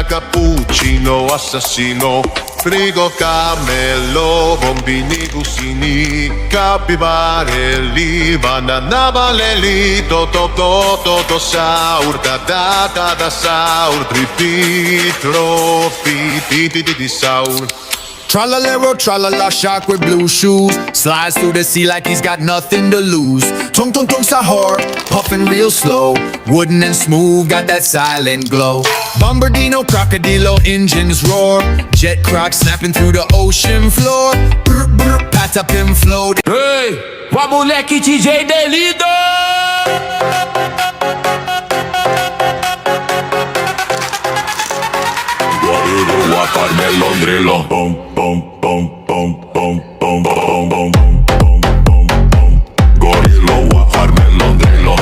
cappuccino assassino, frigo cammello, bombini cusini, capibare banana valelito, to saur, da saur, trippi, saur. Tralalero, tralala, shark with blue shoes, slides through the sea like he's got nothing to lose. Tung tung tung sahur, puffing real slow, wooden and smooth, got that silent glow. Bombardino, crocodilo, engines roar, jet croc snapping through the ocean floor. Brr, brr, pat up him float. Ei, o moleque DJ Delido! Guarilo a Carmelo Andrelo, bom bom bom bom bom bom bom bom. Gorilo a Carmelo Andrelo,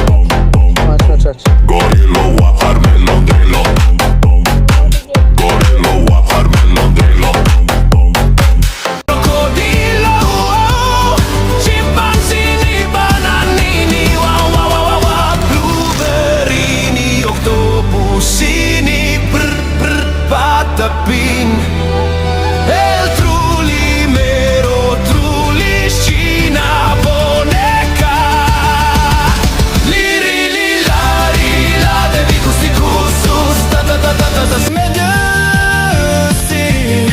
Gorilo a Carmelo Andrelo, Gorilo a Carmelo Andrelo. Crocodilo, scimpanzini, bananini, wow wow wow wow wow, blueberrini, octopusini, brr brr, patapin. El truli mero, truli scina, boneca. Liri li la, devi gusti cussus, ta Medusi,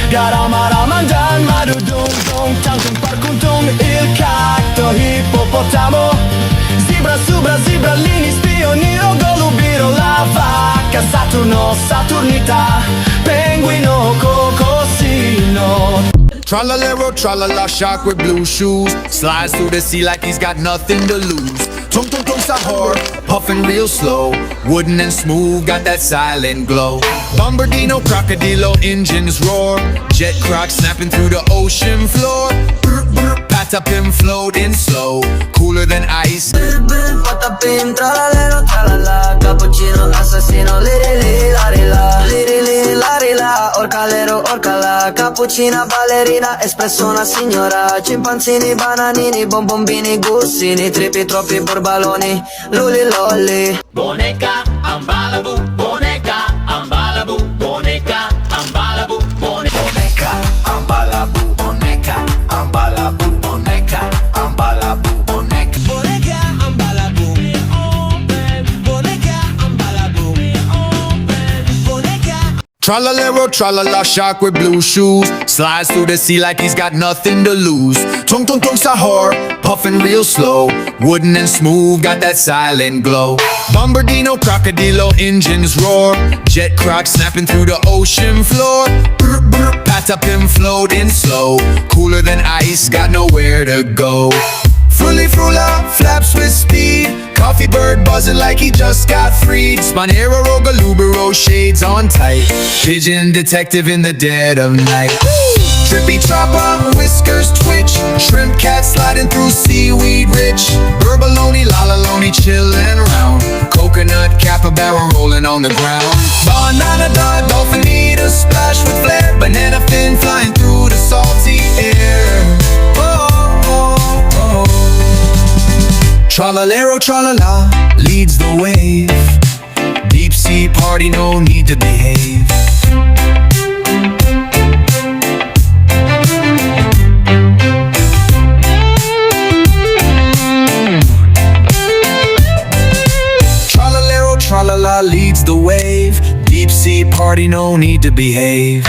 garamara mangian, marudung dung, tangtung parkuntung, il cacto hippopotamo. Zebra, subra, zebralini, spioniro, golubiro, la vacca, Saturno, Saturnita, penguino, cocosino. Tralalero, tralala, shark with blue shoes, slides through the sea like he's got nothing to lose. Tung tung tung sahur, puffing real slow, wooden and smooth, got that silent glow. Bombardino, crocodilo, engines roar, jet croc snapping through the ocean floor. Brr, brr, pat up him floating slow, cooler than ice. Patapim, tralalero, tralala, cappuccino, assassino, lirili, larila, orcalero, orcala, cappuccina, ballerina, espresso una signora, scimpanzini, bananini, bombombini, gussini, trippi, troppi borbaloni, luli, lolli. Boneca, ambalabu, boneca, ambalabu, boneca, ambalabu, boneca, ambalabu, boneca, ambalabu, boneca, ambalabu, boneca. Boneca, ambalabu, boneca, ambalabu, boneca. Tralalero, tralala, shark with blue shoes, slides through the sea like he's got nothing to lose. Tung tung tung sahur, puffing real slow, wooden and smooth, got that silent glow. Bombardino, crocodilo, engines roar, jet croc snapping through the ocean floor. Brr, brr, pat up him floating slow, cooler than ice, got nowhere to go. Fruli frula, flaps with speed, coffee bird buzzing like he just got freed. Spanero, rogalubero, shades on tight, pigeon detective in the dead of night. Trippy chopper, whiskers twitch, shrimp cat sliding through seaweed rich. Burbaloni, lalaloni, chillin' round, coconut capybara rolling on the ground. Banana dog, dolphin need a splash with flair, banana fin flying through the salty air. Tralalero, tralala, leads the wave. Deep sea party, no need to behave. Tralalero, tralala, leads the wave. Deep sea party, no need to behave.